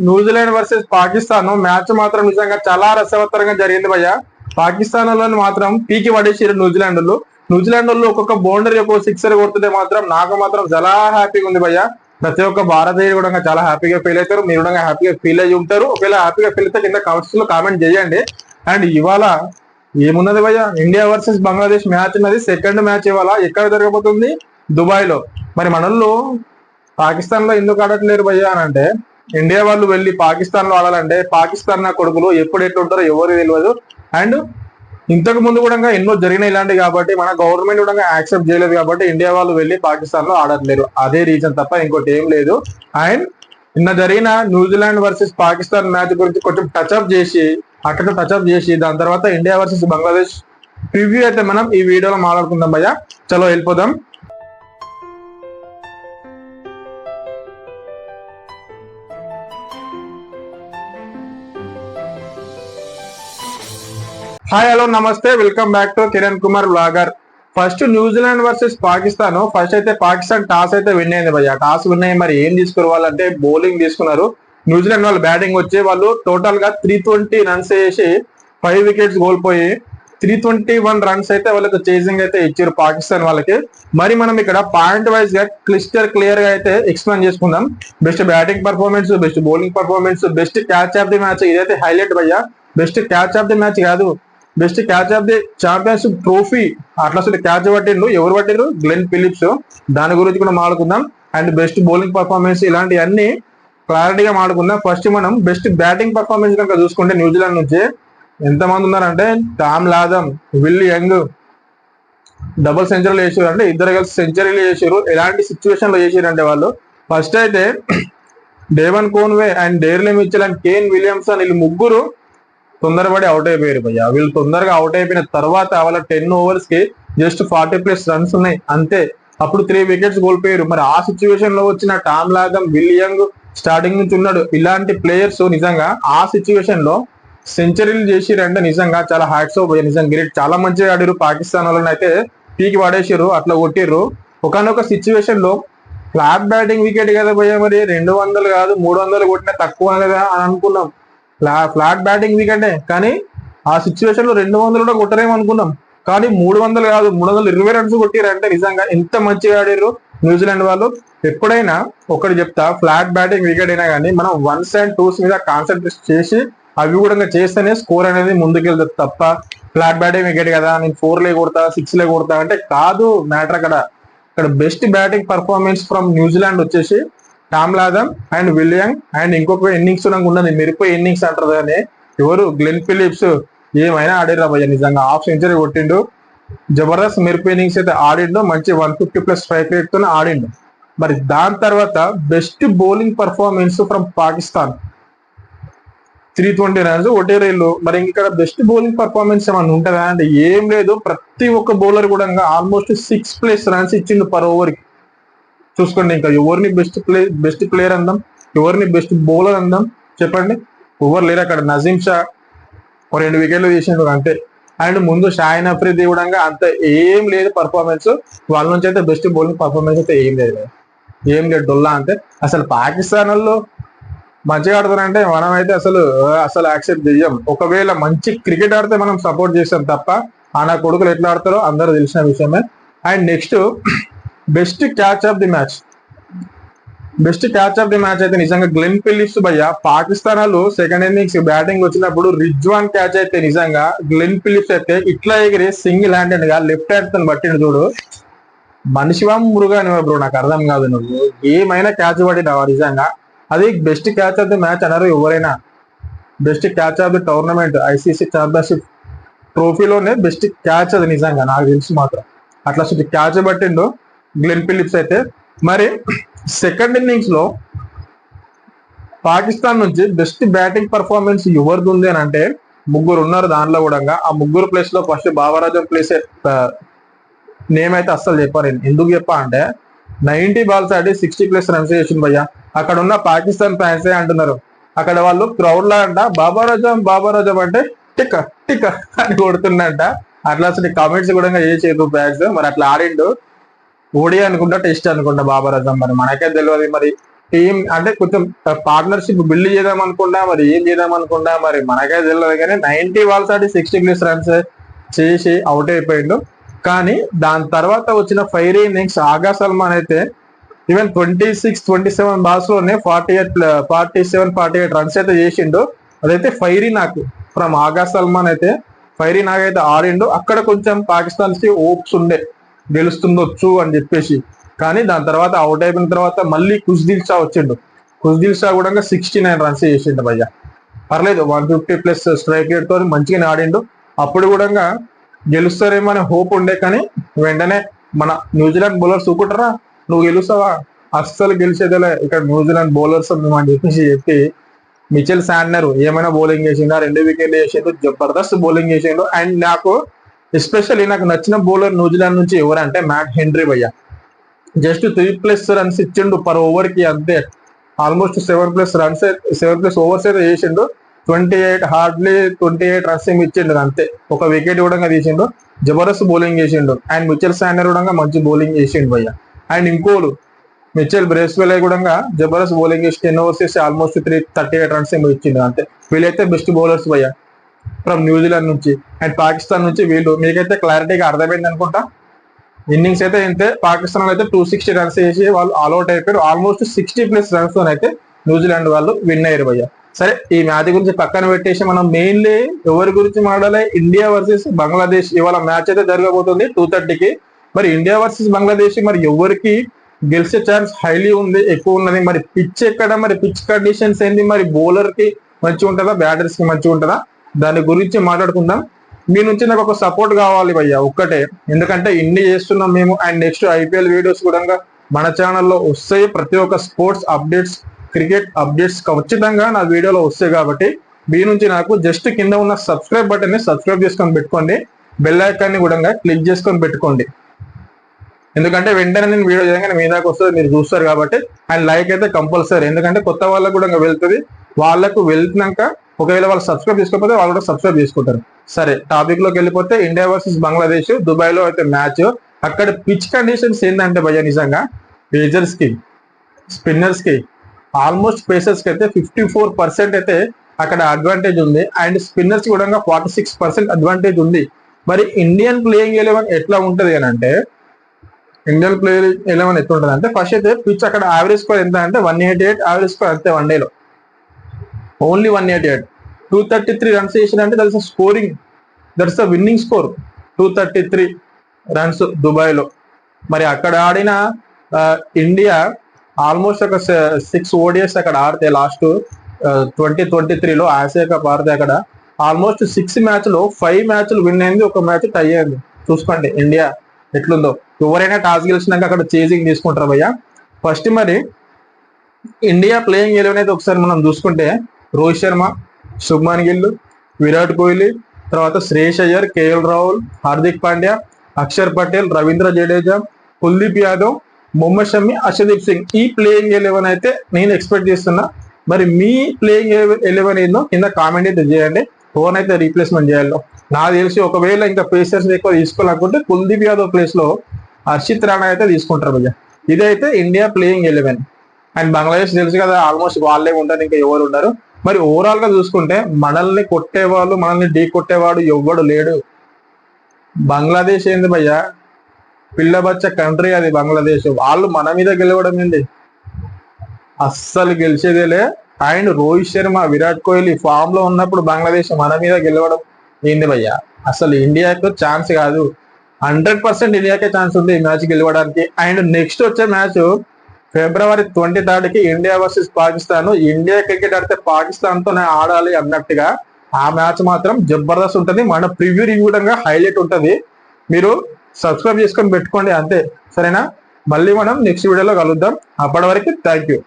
New Zealand versus Pakistan match మాత్రం నిజంగా చాలా రసవత్తరంగా జరిగింది భయ్య. పాకిస్తాన్ లో మాత్రం పీకి పడేసారు న్యూజిలాండ్ వాళ్ళు ఒక్కొక్క బౌండరీ ఒక సిక్సర్ కొడుతుంటే మాత్రం నాకు మాత్రం చాలా హ్యాపీగా ఉంది భయ్య. ప్రతి ఒక్క భారతీయుడు కూడా చాలా హ్యాపీగా ఫీల్ అవుతారు, మీరు కూడా హ్యాపీగా ఫీల్ అయ్యి ఉంటారు. ఒకవేళ హ్యాపీగా ఫీల్ అయితే కింద కామెంట్స్ లో కామెంట్ చేయండి. అండ్ ఇవాళ ఏమున్నది భయ్య, ఇండియా వర్సెస్ బంగ్లాదేశ్ మ్యాచ్ ఉన్నది. సెకండ్ మ్యాచ్ ఇవాళ ఎక్కడ జరగబోతుంది? దుబాయ్ లో. మరి మనల్లో పాకిస్తాన్ లో ఎందుకు ఆడట్లేరు భయ్య అని అంటే, ఇండియా వాళ్ళు వెళ్ళి పాకిస్తాన్ లో ఆడాలంటే పాకిస్తాన్ నా కొడుకులు ఎప్పుడు ఎట్లుంటారో ఎవరు తెలియదు. అండ్ ఇంతకు ముందు కూడా ఎన్నో జరిగినాయి ఇలాంటివి కాబట్టి మన గవర్నమెంట్ కూడా యాక్సెప్ట్ చేయలేదు కాబట్టి ఇండియా వాళ్ళు వెళ్ళి పాకిస్తాన్ లో ఆడట్లేరు. అదే రీజన్ తప్ప ఇంకోటి ఏం లేదు. అండ్ నిన్న జరిగిన న్యూజిలాండ్ వర్సెస్ పాకిస్తాన్ మ్యాచ్ గురించి కొంచెం టచ్అప్ చేసి దాని తర్వాత ఇండియా వర్సెస్ బంగ్లాదేశ్ ప్రివ్యూ అయితే మనం ఈ వీడియోలో మాట్లాడుకుందాం భయ్య. చలో వెళ్ళిపోదాం. హాయ్, హలో, నమస్తే, welcome back to Kiran Kumar blogger. First New Zealand versus Pakistan. First అయితే పాకిస్తాన్ టాస్ అయితే విన్ అయింది భయ్య. టాస్ విన్ అయ్యి మరి ఏం తీసుకోవాలంటే బౌలింగ్ తీసుకున్నారు. న్యూజిలాండ్ వాళ్ళు బ్యాటింగ్ వచ్చి వాళ్ళు టోటల్ గా 320 రన్స్ వేసి 5 వికెట్స్ కోల్పోయి 321 రన్స్ అయితే వాళ్ళకి చేసింగ్ అయితే ఇచ్చారు పాకిస్తాన్ వాళ్ళకి. మరి మనం ఇక్కడ పాయింట్ వైజ్ గా క్లియర్ గా అయితే ఎక్స్ప్లెయిన్ చేసుకుందాం. Best batting performance, best bowling performance, best catch of the match, ఇదైతే హైలైట్ భయ్య. Best catch of the match కాదు, best catch of the championship trophy. అట్లా అసలు క్యాచ్ పట్టిండు, ఎవరు పట్టిండ్రు? Glenn Phillips. దాని గురించి కూడా మాట్లాడుకుందాం. అండ్ బెస్ట్ బౌలింగ్ పర్ఫార్మెన్స్, ఇలాంటివన్నీ క్లారిటీగా మాట్లాడుకుందాం. ఫస్ట్ మనం బెస్ట్ బ్యాటింగ్ పర్ఫార్మెన్స్ కనుక చూసుకుంటే న్యూజిలాండ్ నుంచి ఎంతమంది ఉన్నారంటే, Tom Latham, will young double సెంచరీలు చేసారు. అంటే ఇద్దరు కలిసి సెంచరీలు చేసారు. ఎలాంటి సిచ్యువేషన్ లో చేసారంటే వాళ్ళు ఫస్ట్ అయితే Devon Conway and Daryl Mitchell and Kane Williamson వీళ్ళు ముగ్గురు తొందరపడి అవుట్ అయిపోయారు భయ్య. వీళ్ళు తొందరగా అవుట్ అయిపోయిన తర్వాత వాళ్ళ 10 overs కి జస్ట్ 40+ రన్స్ ఉన్నాయి అంతే. అప్పుడు 3 వికెట్స్ కోల్పోయారు. మరి ఆ సిచ్యువేషన్ లో వచ్చిన Tom Latham, will young starting నుంచి ఉన్నాడు. ఇలాంటి ప్లేయర్స్ నిజంగా ఆ సిచ్యువేషన్ లో సెంచరీలు చేసిరంటే నిజంగా చాలా హ్యాట్స్ ఆఫ్. నిజంగా గ్రేట్, చాలా మంచిగా ఆడారు. పాకిస్తాన్ వాళ్ళని అయితే పీకి పడేసారు, అట్లా కొట్టిర్రు. ఒకనొక సిచ్యువేషన్ లో ఫ్లాట్ బ్యాటింగ్ వికెట్ కదా భయ్య, మరి 200 కాదు 300 కొట్టినా తక్కువ కదా అని అనుకున్నాం. ఫ్లాట్ బ్యాటింగ్ వికెటే, కానీ ఆ సిచ్యువేషన్ లో 200 కూడా కొట్టరేమో అనుకున్నాం. కానీ 300 కాదు 320 రన్స్ కొట్టిరంటే నిజంగా ఎంత మంచిగా ఆడారు న్యూజిలాండ్ వాళ్ళు. ఎప్పుడైనా ఒకటి చెప్తా, ఫ్లాట్ బ్యాటింగ్ వికెట్ అయినా కానీ మనం 1s and 2s మీద కాన్సన్ట్రేట్ చేసి అవి కూడా చేస్తేనే స్కోర్ అనేది ముందుకెళ్తుంది తప్ప ఫ్లాట్ బ్యాటింగ్ వికెట్ కదా నేను 4లే కొడతా 6లే కొడతా అంటే కాదు మ్యాటర్. అక్కడ best batting performance from New Zealand వచ్చేసి Tom Latham and Will Young. And ఇంకొక ఇన్నింగ్స్ ఉన్నది, మెరిపోయి ఇన్నింగ్స్ అంటారు కానీ ఎవరు? Glenn Phillips. ఏమైనా ఆడిరా భయ్య, నిజంగా హాఫ్ సెంచరీ కొట్టిండు. జబర్దస్త్ మెరుపు ఇన్నింగ్స్ అయితే ఆడిండు. మంచి 150+ స్ట్రైక్ రేట్ తో ఆడిండు. మరి దాని తర్వాత best bowling performance from Pakistan 320 runs కొట్టేరేళ్ళు. మరి ఇక్కడ బెస్ట్ బౌలింగ్ పర్ఫార్మెన్స్ ఏమన్నా ఉంటుందా అంటే ఏం లేదు. ప్రతి ఒక్క బౌలర్ కూడా ఆల్మోస్ట్ 6+ రన్స్ ఇచ్చిండు పర్ ఓవర్ కి. చూసుకోండి, ఇంకా ఎవరిని బెస్ట్ ప్లేయర్ అందాం, ఎవరిని బెస్ట్ బౌలర్ అందాం చెప్పండి? ఎవరు లేరు అక్కడ. నజీం షా 2 వికెట్లు తీసిండు అంతే. అండ్ ముందు షాహిన్ అఫ్రిది కూడా అంత ఏం లేదు పర్ఫార్మెన్స్. వాళ్ళ నుంచి అయితే బెస్ట్ బౌలింగ్ పర్ఫార్మెన్స్ అయితే ఏం లేదు డొల్లా. అంటే అసలు పాకిస్తాన్ వాళ్ళు మంచిగా ఆడుతారంటే మనం అయితే అసలు యాక్సెప్ట్ చెయ్యం. ఒకవేళ మంచి క్రికెట్ ఆడితే మనం సపోర్ట్ చేస్తాం తప్ప ఆ నా కొడుకులు ఎట్లా ఆడతారో అందరూ తెలిసిన విషయమే. And next best catch of the match. అయితే నిజంగా గ్లెన్ ఫిలిప్స్ భయ్య. పాకిస్తాన్ వాళ్ళు సెకండ్ ఇన్నింగ్స్ బ్యాటింగ్ వచ్చినప్పుడు రిజ్వాన్ క్యాచ్ అయితే నిజంగా గ్లెన్ ఫిలిప్స్ అయితే ఇట్లా ఎగిరి సింగిల్ హ్యాండెడ్ గా లెఫ్ట్ హ్యాండ్ తో పట్టిండు చూడు. మనిషివా మురుగా బ్రో, నాకు అర్థం కాదు. నువ్వు ఏమైనా క్యాచ్ పట్టినావా నిజంగా? అది best catch of the match అన్నారు ఎవరైనా. Best catch of the tournament ICC championship ట్రోఫీలోనే బెస్ట్ క్యాచ్ అది నిజంగా నాకు తెలిసి మాత్రం. అట్లా క్యాచ్ పట్టిండు గ్లెన్ ఫిలిప్స్ అయితే. మరి సెకండ్ ఇన్నింగ్స్ లో పాకిస్తాన్ నుంచి బెస్ట్ బ్యాటింగ్ పర్ఫార్మెన్స్ ఎవరిది ఉంది అని అంటే ముగ్గురు ఉన్నారు. దాంట్లో కూడా ఆ ముగ్గురు ప్లేస్ లో first Babar Azam place name అయితే అస్సలు చెప్పారు. ఎందుకు చెప్పా అంటే 90 balls ఆడి 60+ రన్స్ చేసింది భయ్య. అక్కడ ఉన్న పాకిస్తాన్ ఫ్యాన్స్ అంటున్నారు, అక్కడ వాళ్ళు క్రౌడ్ లా అంట బాబర్ ఆజం అంటే టిక్ టిక్ అని కొడుతుండంట. అట్లా అసలు కామెంట్స్ కూడా చేసేది ఫ్యాన్స్. మరి అట్లా ఆడిండు. ఓడి అనుకుంటా, టెస్ట్ అనుకుంటా బాబర్ ఆజం. మరి మనకే తెలియదు మరి టీం అంటే కొంచెం పార్ట్నర్షిప్ బిల్డ్ చేద్దాం అనుకున్నా, మరి ఏం చేద్దాం అనుకున్నా మరి మనకే తెలియదు. కానీ 90 బాల్స్ ఆడి 60+ రన్స్ చేసి అవుట్ అయిపోయిండు. కానీ దాని తర్వాత వచ్చిన ఫైర్ ఇన్నింగ్స్ ఆగా సల్మాన్ అయితే ఈవెన్ 27 బాల్స్ లోనే 47-48 రన్స్ అయితే చేసిండు. అదైతే ఫైరీ నాకు ఫ్రమ్ ఆగా సల్మాన్ అయితే ఫైరీ నాకైతే ఆడిండు. అక్కడ కొంచెం పాకిస్తాన్ కి ఓప్స్ ఉండే గెలుస్తుండొచ్చు అని చెప్పేసి. కానీ దాని తర్వాత అవుట్ అయిపోయిన తర్వాత మళ్ళీ కుష్దిల్ షా వచ్చిండు. కుష్దిల్ షా కూడా 69 రన్స్ చేసిండు భయ్య. పర్లేదు 150+ స్ట్రైక్ రేట్ తో మంచిగానే ఆడిండు. అప్పుడు కూడా గెలుస్తారేమో అనే హోప్ ఉండే. కానీ వెంటనే మన న్యూజిలాండ్ బౌలర్స్ ఊకుంటారా, నువ్వు గెలుస్తావా, అస్సలు గెలిచేదేలే ఇక్కడ న్యూజిలాండ్ బౌలర్స్ అని చెప్పి మిచెల్ శాంట్నర్ ఏమైనా బౌలింగ్ చేసిండు, 2 వికెట్లు చేసిండు, జబర్దస్త్ బౌలింగ్ చేసిండు. అండ్ నాకు ఎస్పెషల్లీ నాకు నచ్చిన బౌలర్ న్యూజిలాండ్ నుంచి ఎవరంటే మ్యాట్ హెన్రీ భయ్య. జస్ట్ 3+ రన్స్ ఇచ్చిండు పర్ ఓవర్ కి, అంతే. ఆల్మోస్ట్ 7+ ఓవర్స్ అయితే చేసిండు. 28 రన్స్ ఏమి ఇచ్చిండు అంతే. ఒక వికెట్ కూడా తీసిండు. జబర్దస్త్ బౌలింగ్ చేసిండు. అండ్ మిచెల్ శాంట్నర్ కూడా మంచి బౌలింగ్ చేసిండు భయ్య. అండ్ ఇంకోలు మిచెల్ బ్రేస్వెల్ కూడా జబర్దస్త్ బౌలింగ్ చేసి 10 ఓవర్స్ చేసి ఆల్మోస్ట్ 38 రన్స్ ఏమో ఇచ్చిండు అంతే. వీళ్ళైతే బెస్ట్ బౌలర్స్ భయ్య ఫ్రమ్ న్యూజిలాండ్ నుంచి. అండ్ పాకిస్తాన్ నుంచి వీళ్ళు మీకైతే క్లారిటీగా అర్థమైంది అనుకుంటా. ఇన్నింగ్స్ అయితే ఇంతే. పాకిస్తాన్ అయితే 260 రన్స్ వేసి వాళ్ళు ఆల్అౌట్ అయిపోయారు. ఆల్మోస్ట్ 60+ రన్స్ తో అయితే న్యూజిలాండ్ వాళ్ళు విన్ అయ్యారు భయ్య. సరే, ఈ మ్యాచ్ గురించి పక్కన పెట్టేసి మనం మెయిన్లీ ఎవరి గురించి మాట్లాడాలి, ఇండియా వర్సెస్ బంగ్లాదేశ్. ఇవాళ మ్యాచ్ అయితే జరగబోతుంది 2:30కి. మరి ఇండియా వర్సెస్ బంగ్లాదేశ్ మరి ఎవరికి గెలిచే ఛాన్స్ హైలీ ఉంది, ఎక్కువ ఉన్నది. మరి పిచ్ ఎక్కడ, మరి పిచ్ కండిషన్స్ ఏంటి, మరి బౌలర్ కి మంచిగా ఉంటుందా, బ్యాటర్స్ కి మంచిగా ఉంటుందా, దాని గురించి మాట్లాడుకుందాం. మీ నుంచి నాకు ఒక సపోర్ట్ కావాలి భయ్య, ఒక్కటే. ఎందుకంటే ఇన్ని చేస్తున్నాం మేము. అండ్ నెక్స్ట్ IPL వీడియోస్ కూడా మన ఛానల్లో వస్తాయి. ప్రతి ఒక్క స్పోర్ట్స్ అప్డేట్స్, క్రికెట్ అప్డేట్స్ ఖచ్చితంగా నా వీడియోలో వస్తాయి. కాబట్టి మీ నుంచి నాకు జస్ట్ కింద ఉన్న సబ్స్క్రైబ్ బటన్ ని సబ్స్క్రైబ్ చేసుకొని పెట్టుకోండి. బెల్ ఐకాన్ ని కూడా క్లిక్ చేసుకొని పెట్టుకోండి. ఎందుకంటే వెంటనే నేను వీడియో చేయగానే మీ దాకా వస్తుంది, మీరు చూస్తారు కాబట్టి. అండ్ లైక్ అయితే కంపల్సరీ, ఎందుకంటే కొత్త వాళ్ళకు కూడా వెళ్తుంది. వాళ్ళకు వెళ్తున్నాక ఒకవేళ వాళ్ళు సబ్స్క్రైబ్ చేసుకోకపోతే వాళ్ళు కూడా సబ్స్క్రైబ్ చేసుకుంటారు. సరే, టాపిక్ లోకి వెళ్ళిపోతే ఇండియా వర్సెస్ బంగ్లాదేశ్ దుబాయ్ లో అయితే మ్యాచ్. అక్కడ పిచ్ కండిషన్స్ ఏంటంటే భయ్య, నిజంగా పేసర్స్ కి, స్పిన్నర్స్ కి, ఆల్మోస్ట్ పేసర్స్ కి అయితే 54% అయితే అక్కడ అడ్వాంటేజ్ ఉంది. అండ్ స్పిన్నర్స్ కూడా 46% అడ్వాంటేజ్ ఉంది. మరి ఇండియన్ ప్లేయింగ్ 11 ఎట్లా ఉంటది అని అంటే, ఇండియన్ ప్లేయర్ 11 ఎట్లా ఉంటుంది అంటే, ఫస్ట్ అయితే పిచ్ అక్కడ యావరేజ్ స్కోర్ ఎంత అంటే 188 యావరేజ్ స్కోర్ అంతే. వన్ డేలో ఓన్లీ 188. 233 రన్స్ చేసినంటే that is scoring, that is the winning score. 233 runs Dubai లో. మరి అక్కడ ఆడిన ఇండియా ఆల్మోస్ట్ ఒక 6 ODIs అక్కడ ఆడితే లాస్ట్ 2023లో ఆసియా కప్ ఆడితే అక్కడ ఆల్మోస్ట్ 6 మ్యాచ్లో 5 మ్యాచ్లు విన్ అయింది, ఒక మ్యాచ్ టై అయింది. చూసుకోండి ఇండియా ఎట్లుందో. ఎవరైనా టాస్ గెలిచినాక అక్కడ చేజింగ్ తీసుకుంటారు భయ్య. ఫస్ట్ మరి ఇండియా ప్లేయింగ్ 11 అయితే ఒకసారి మనం చూసుకుంటే, రోహిత్ శర్మ, శుభ్మన్ గిల్, విరాట్ కోహ్లీ, తర్వాత శ్రేయస్ అయ్యర్, KL రాహుల్, హార్దిక్ పాండ్యా, అక్షర్ పటేల్, రవీంద్ర జడేజా, కుల్దీప్ యాదవ్, మొహమ్మద్ షమి, అర్షదీప్ సింగ్. ఈ ప్లేయింగ్ 11 అయితే నేను ఎక్స్పెక్ట్ చేస్తున్నా. మరి మీ ప్లేయింగ్ 11 ఏందో కింద కామెంట్ అయితే చేయండి. ఫోన్ అయితే రీప్లేస్మెంట్ చేయాలి. నాకు తెలిసి ఒకవేళ ఇంకా పేసర్స్ ఎక్కువ తీసుకోవాలనుకుంటే కుల్దీప్ యాదవ్ ప్లేస్ లో హర్షిత్ రాణా అయితే తీసుకుంటారు భయ్య. ఇదైతే ఇండియా ప్లేయింగ్ 11. అండ్ బంగ్లాదేశ్ తెలుసు కదా, ఆల్మోస్ట్ వాళ్ళే ఉంటారు, ఇంకా ఎవరు ఉండరు. మరి ఓవరాల్ గా చూసుకుంటే మనల్ని కొట్టేవాళ్ళు, మనల్ని ఢీ కొట్టేవాడు ఎవ్వడు లేడు. బంగ్లాదేశ్ ఏంది భయ్య, పిల్లబచ్చ కంట్రీ అది బంగ్లాదేశ్. వాళ్ళు మన మీద గెలవడం ఏంది, అస్సలు గెలిచేదేలే. అండ్ రోహిత్ శర్మ, విరాట్ కోహ్లీ ఫామ్ లో ఉన్నప్పుడు బంగ్లాదేశ్ మన మీద గెలవడం ఏంది భయ్య, అసలు ఇండియాకు ఛాన్స్ కాదు. 100% ఇండియాకే ఛాన్స్ ఉంది ఈ మ్యాచ్ గెలవడానికి. అండ్ నెక్స్ట్ వచ్చే మ్యాచ్ February 23కి India versus Pakistan. India cricket ఆడితే పాకిస్తాన్ తోనే ఆడాలి అన్నట్టుగా ఆ మ్యాచ్ మాత్రం జబర్దస్త్ ఉంటుంది. మన ప్రివ్యూ రివ్యూ కూడా హైలైట్ ఉంటుంది. మీరు సబ్స్క్రైబ్ చేసుకొని పెట్టుకోండి అంతే, సరేనా? మళ్ళీ మనం నెక్స్ట్ వీడియోలో కలుద్దాం. అప్పటి వరకు థ్యాంక్ యూ.